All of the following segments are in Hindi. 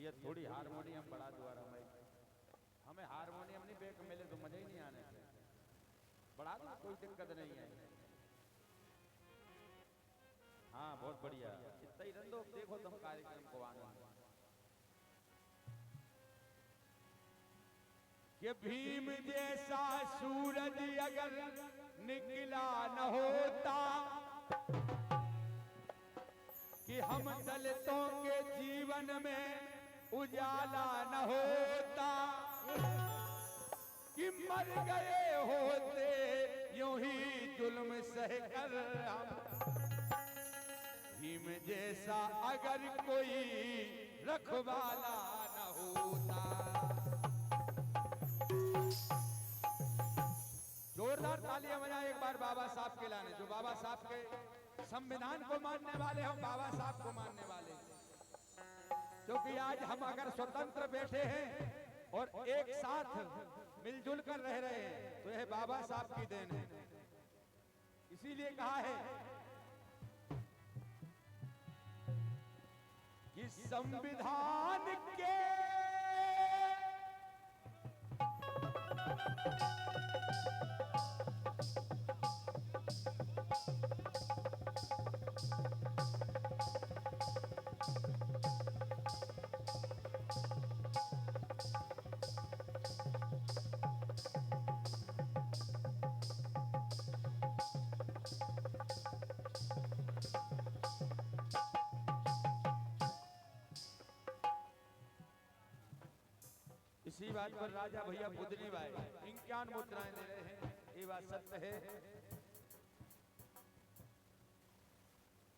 ये थोड़ी हारमोनियम बढ़ा दोबारा भाई, हमें हारमोनियम नहीं बेक मिले तो मजा ही नहीं आने से, बढ़ा दो कोई दिक्कत नहीं है। हाँ बहुत बढ़िया, इतना ही रन दो, देखो तुम कार्यक्रम को आनंद। कि भीम जैसा सूरज अगर निकला न होता, कि हम दलितों के जीवन में उजाला न होता, कि मर गए होते यूं ही जुल्म सहकर हम। भीम जैसा अगर कोई रखवाला न होता। जोरदार तालियां बजाएं एक बार बाबा साहब के लाने, जो बाबा साहब के संविधान को मानने वाले, हम बाबा साहब को मानने वाले। क्योंकि आज हम अगर स्वतंत्र बैठे हैं और एक साथ मिलजुल कर रह रहे हैं तो यह बाबा साहब की देन है। इसीलिए कहा है कि संविधान के इसी बात पर राजा भैया बुदनी भाई 51 मुद्राएं दे रहे हैं, ये बात सत्य है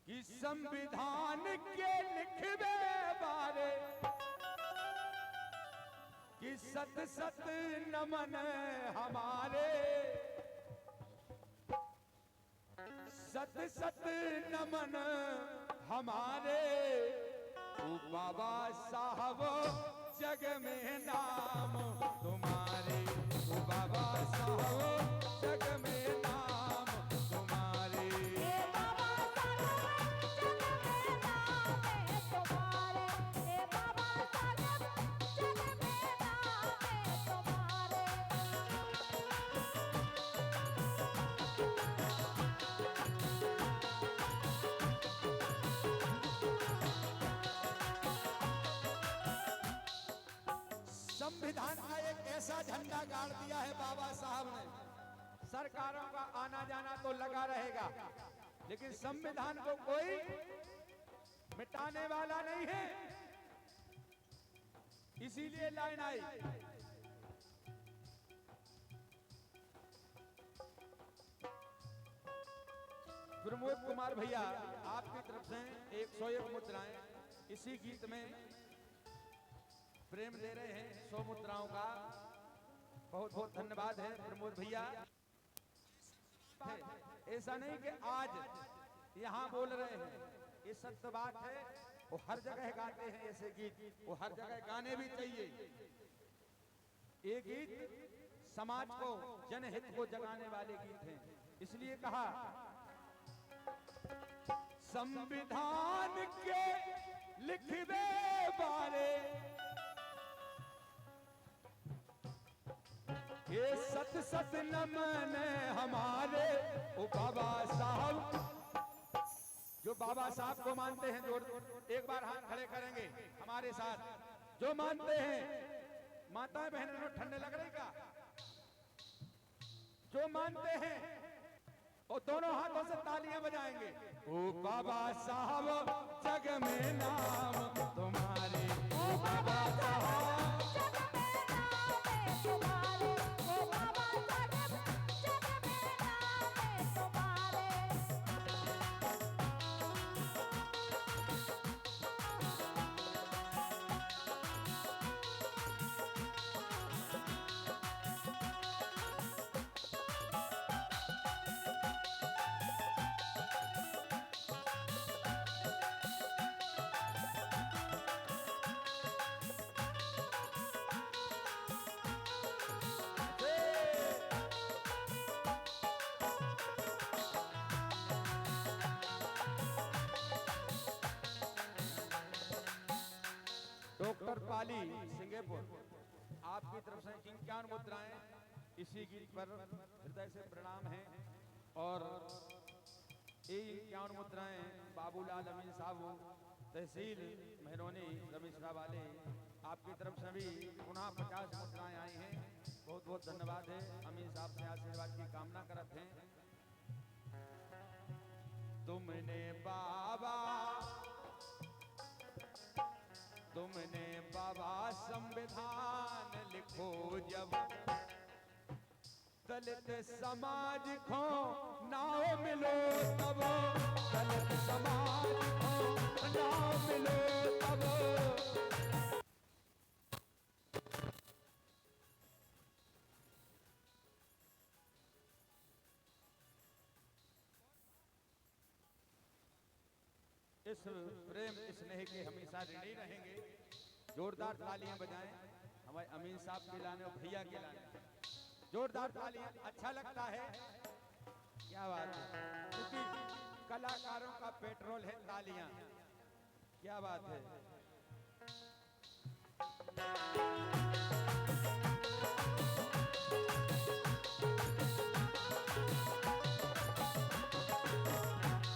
कि संविधान के लिखवे बारे कि सत सत नमन हमारे, सत सत नमन हमारे। ओ बाबा साहब जग में नाम तुम्हारे, ओ बाबा साहब जग में नाम तुम्हारे। बाबा साहब जग में नाम है तुम्हारे, बाबा साहब जग में नाम है तुम्हारे। संविधान का एक ऐसा झंडा गाड़ दिया है बाबा साहब ने। सरकारों का आना जाना तो लगा रहेगा, लेकिन संविधान को कोई मिटाने वाला नहीं है। इसीलिए लाइन आई प्रमोद कुमार भैया आपकी तरफ से 101 मुद्राएं इसी गीत में प्रेम दे रहे हैं 100 मुद्राओं का। बहुत बहुत धन्यवाद है प्रमोद भैया। ऐसा नहीं कि आज यहाँ बोल रहे हैं, ये सत्य बात है। वो हर जगह गाते हैं ऐसे गीत, वो हर जगह गाने भी चाहिए। ये गीत समाज को, जनहित को जगाने वाले गीत हैं। इसलिए कहा संविधान के लिखवे बारे ये सत सत नमन हमारे। ओ बाबा साहब, जो बाबा साहब को मानते हैं, जो एक बार हाथ खड़े करेंगे हमारे साथ, जो मानते हैं। माताएं बहनों ठंडे लग रही का? जो मानते हैं वो दोनों हाथों से तालियां बजाएंगे। ओ बाबा साहब जग में नाम तुम्हारे, ओ बाबा साहब डॉक्टर पाली सिंगेपुर, आपकी तरफ से 51 मुद्राएं इसी गीत पर हृदय से प्रणाम है। और ये 51 मुद्राएं बाबूलाल अमीन साहब तहसील मेहरोनी रमेशरा वाले, आपकी तरफ से भी पुनः 50 मुद्राएं आई हैं। बहुत बहुत धन्यवाद है। अमीन साहब से आशीर्वाद की कामना करते हैं। तुमने बाबा संविधान लिखो जब, दलित समाज को नाव मिलो तब, दलित समाज को नाव मिलो तब। इस प्रेम स्नेह के हमेशा ऋणी रहेंगे। जोरदार तालियां बजाएं हमारे अमीन साहब के लाने और भैया के लाने। जोरदार तालियां, अच्छा लगता है, क्या बात है, क्योंकि कलाकारों का पेट्रोल है तालियां। क्या बात है।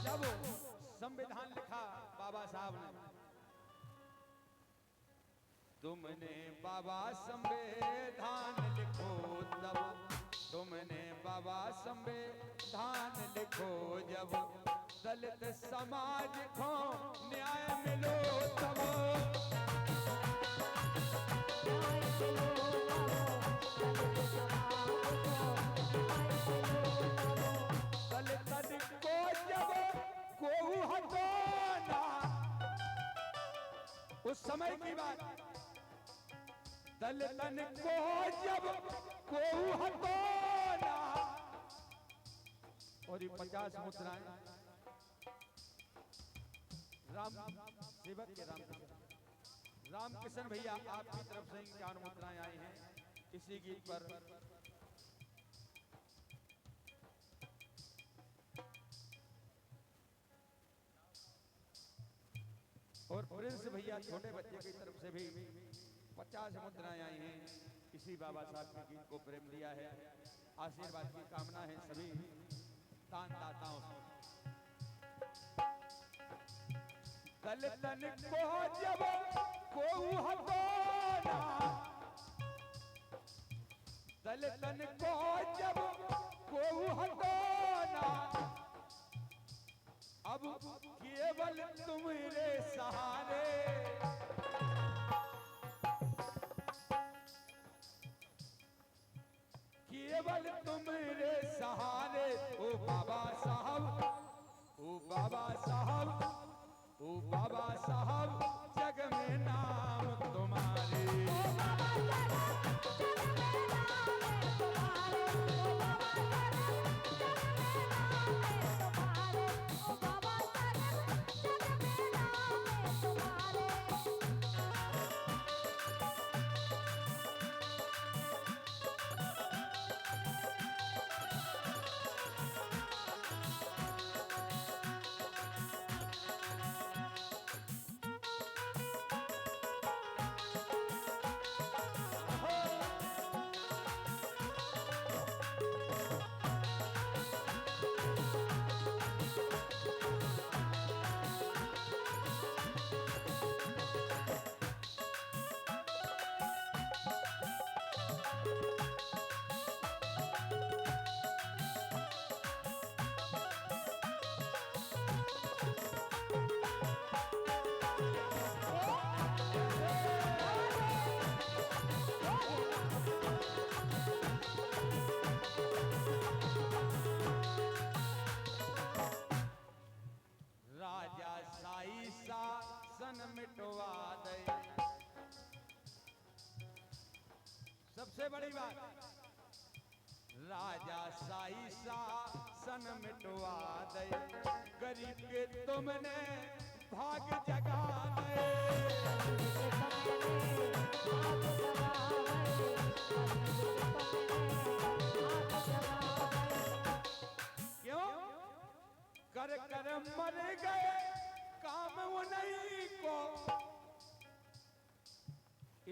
जब संविधान लिखा बाबा साहब ने, तुमने बाबा संविधान लिखो तब, तुमने बाबा संविधान लिखो जब, दलित समाज को न्याय मिलो तब, दलित को जब कोहू हटाना, उस समय की बात, दलितन को जब कोहू हटाना। और ये 50 मुद्राएं राम सेवक के रामकिशन भैया, आपकी तरफ से 51 मुद्राएं आई हैं इसी गीत पर। और प्रिंस भैया छोटे बच्चे की तरफ से भी 50 मुद्राएं आई हैं इसी बाबा साहब के गीत को प्रेम दिया है। आशीर्वाद की कामना है सभी दानदाताओं से। दलितन को जब कोहू हटाना, दलितन को जब कोहू हटाना, अब केवल तुम्हारे सहारे, केवल तुम्हारे सहारे। ओ बाबा साहब, ओ बाबा साहब, ओ बाबा साहब, जग में नाम तुम्हारे। मिटवा दे। सबसे बड़ी बात, राजा शाही शासन मिटवा दे, गरीब के तुमने भाग जगा दे। क्यों? कर कर मर गए काम वो नहीं को,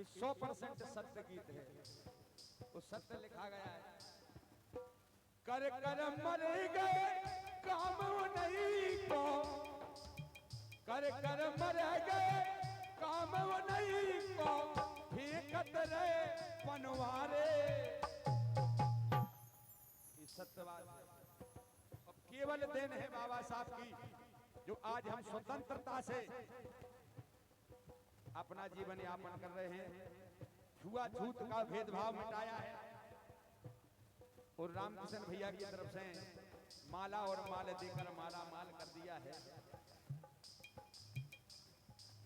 कि 100% सत्य गीत है। वो सत्य लिखा गया है, कर कर मर गए काम नहीं को, कर कर मर गए काम नहीं को, फेंकत रहे पनवारे। सत्यवाद अब केवल देन है बाबा साहब की, जो आज हम स्वतंत्रता से अपना जीवन यापन कर रहे हैं। छुआछूत का भेदभाव मिटाया है और रामकिशन भैया की तरफ से माला और माल देकर माला माल कर दिया है।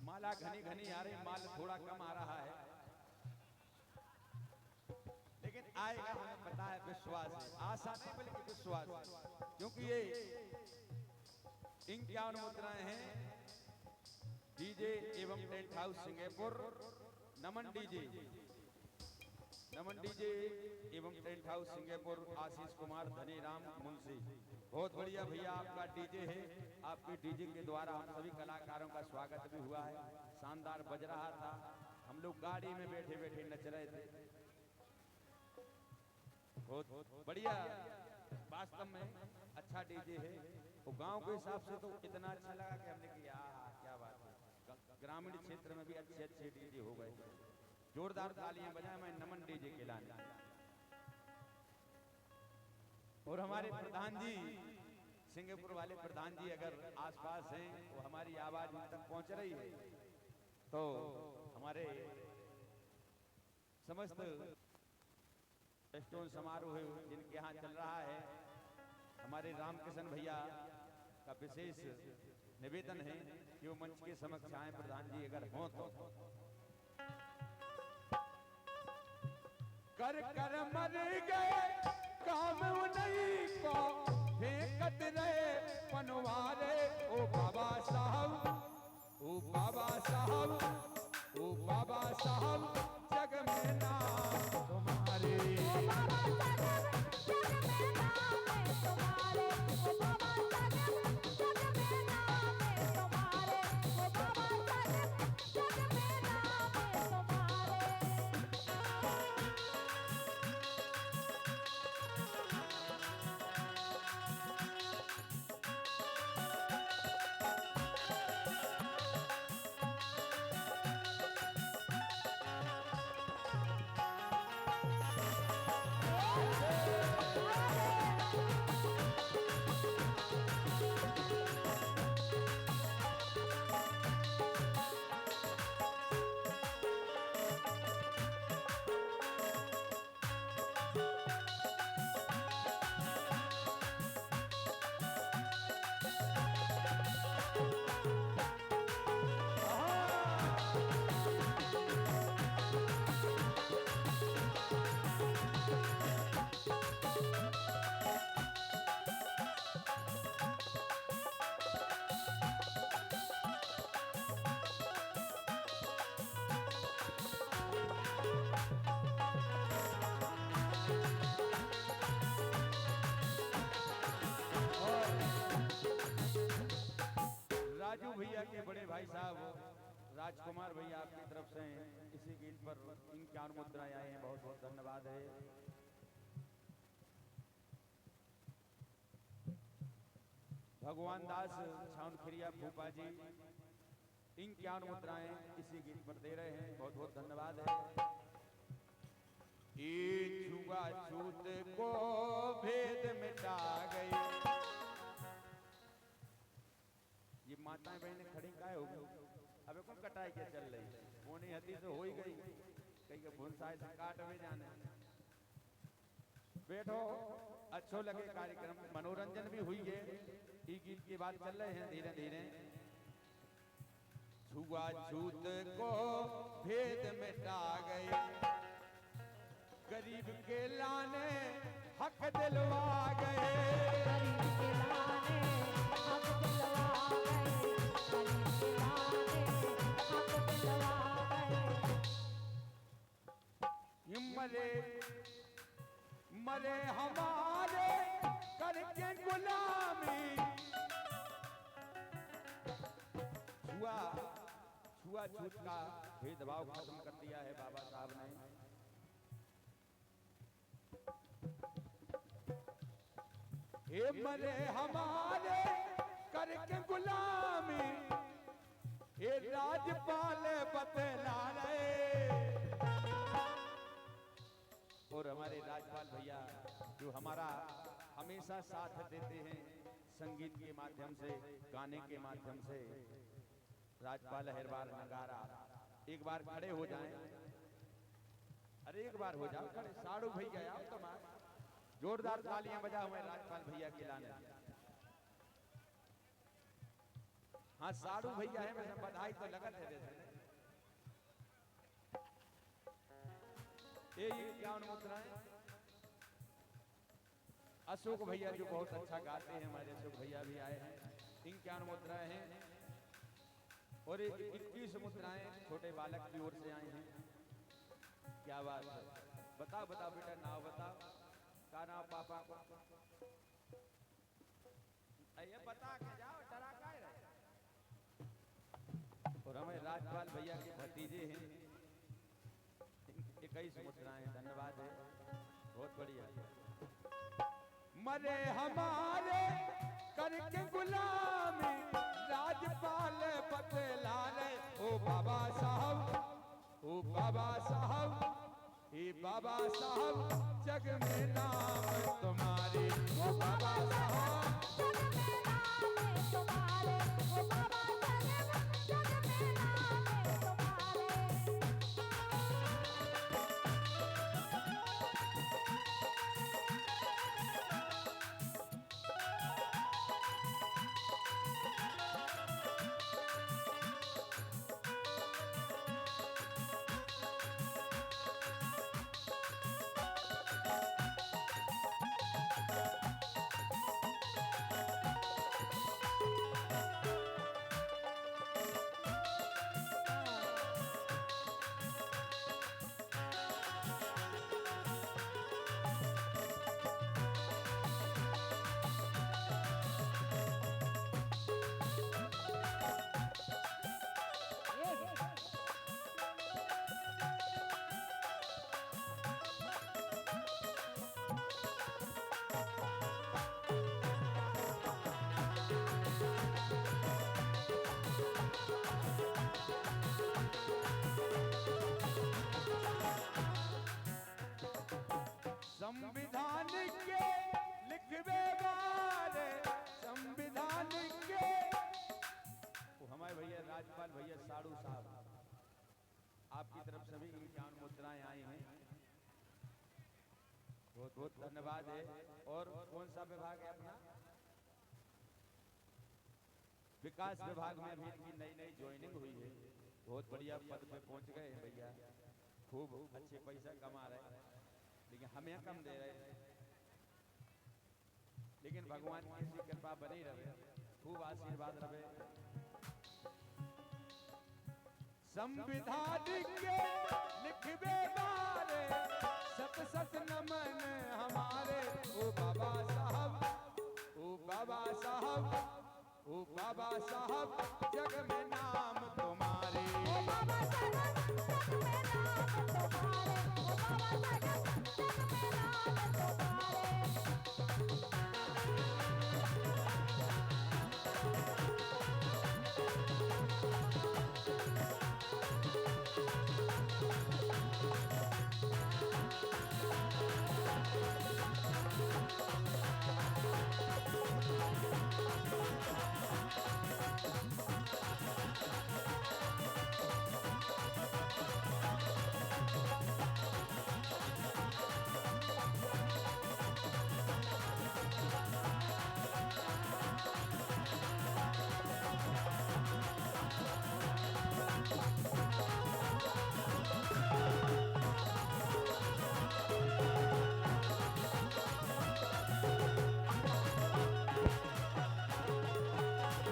माला घनी घनी आ रही, माल थोड़ा कम आ रहा है, लेकिन आएगा, हमें पता है, विश्वास है, आशा नहीं बल्कि विश्वास, क्योंकि ये 51 मुद्राएं हैं। डीजे एवं टेंट हाउस सिंगापुर, नमन डीजे एवं tent house Singapore, Ashish Kumar Dhaniram Munshi, बहुत बढ़िया भैया आपका डीजे है। आपके डीजे के द्वारा हम सभी कलाकारों का स्वागत भी हुआ है, शानदार बज रहा था, हम लोग गाड़ी में बैठे बैठे नच रहे थे, बहुत बढ़िया, वास्तव में अच्छा डीजे है। वो गांव के हिसाब से तो इतना अच्छा लगा कि हमने कहा क्या बात है, ग्रामीण क्षेत्र में भी अच्छे अच्छे डीजे हो गए। जोरदार तालियां बजाएं मैं नमन डीजे के लाने। और हमारे प्रधान जी, सिंगापुर वाले प्रधान जी अगर आसपास हैं, वो हमारी आवाज उन तक पहुंच रही है, तो हमारे समस्त स्टोन समारोह जिनके यहाँ चल रहा है, हमारे रामकिशन भैया का विशेष निवेदन है कि वो मंच के समक्ष आए, प्रधान जी अगर हों तो। कर कर मर गए काम नहीं को, फेंकत रहे पनवारे। ओ बाबा साहब, ओ बाबा साहब, ओ बाबा साहब, जग में नाम तुम्हारे। ओ बाबा साहब जग में नाम है तुम्हारे, ओ बाबा साहब जग में नाम है तुम्हारे, ओ बाबा साहब जग में नाम है तुम्हारे। राजू भैया के बड़े भाई साहब राजकुमार भैया आपकी तरफ से इसी गीत पर 51 मुद्राएं आए हैं, बहुत बहुत धन्यवाद है। भगवान दास छाउनखिरिया भूपा जी 51 मुद्राएं इसी गीत पर दे रहे हैं, बहुत बहुत धन्यवाद है। ये छुआछूत को भेद मिटा गई। ये माताएं बहनें खड़ी काहे हो गई? अबे कौन कटाई के चल रही? मोनी हती तो हो ही गई, कहीं के भुनसाए से काट में जाने। बैठो, अच्छो लगे कार्यक्रम, मनोरंजन भी हुई है। ये गीत की बात चल रहे हैं धीरे धीरे। छुआछूत को भेद मिटा गए, गरीब के लाने हक दिलवा गए। गरीब के लाने हक दिलवा गए, गरीब के लाने हक दिलवा गए। ये मरे मरे हमारे करके गुलामी। छुआछूत का भेदभाव खत्म कर दिया है बाबा साहब ने। हे मरे हमारे करके गुलामी, हे राजपाल बतला रहे। और हमारे राजपाल भैया जो हमारा हमेशा साथ देते हैं संगीत के माध्यम से, गाने के माध्यम से। राजपाल हर बार नगारा, एक बार खड़े हो जाएं, अरे एक बार हो जाओ खड़े। साड़ू भैया आओ तुम्हारे, जोरदार तालियां बजाओ हमारे राजपाल भैया के लाने। हाँ साड़ू भैया है, मैं बधाई तो लगत है वैसे। ये क्या मुद्राएं अशोक भैया जो बहुत अच्छा गाते हैं, हमारे अशोक भैया भी आए हैं, इनकी मुद्राएं हैं। और 21 मुद्राएं छोटे बालक की ओर से आई हैं। क्या बात है, बताओ बताओ बेटा, नाम बताओ, क्या नाम पापा को? ये बता के जाओ, डरा काय रहे। और हमें राजपाल भैया के भतीजे हैं, 21 मुद्राएं, धन्यवाद है, बहुत बढ़िया। मरे हमारे करके गुलामी, राजपाल बतला रहे। ओ बाबा साहब, ओ बाबा साहब, हे बाबा साहब, जग में नाम तुम्हारे। ओ बाबा साहब, जग में नाम है तुम्हारे, ओ बाबा जग में नाम है तुम्हारे। संविधान के लिखवे वाले, संविधान के। वो हमारे भैया राजपाल भैया साड़ू साहब, आपकी तरफ से भी 51 मुद्राएं आई हैं, बहुत बहुत धन्यवाद है। और कौन सा विभाग है अपना? विकास विभाग में अभी इनकी नई नई ज्वाइनिंग हुई है, बहुत बढ़िया पद पे पहुंच गए हैं भैया, खूब अच्छे पैसा कमा रहे हैं, लेकिन हमें कम दे रहे हैं। लेकिन भगवान की ऐसी कृपा बनी रहे, खूब आशीर्वाद रहे। संविधान के लिखवे वाले, सत सत नमन हमारे। ओ बाबा साहब, ओ बाबा साहब, ओ बाबा साहब, जग में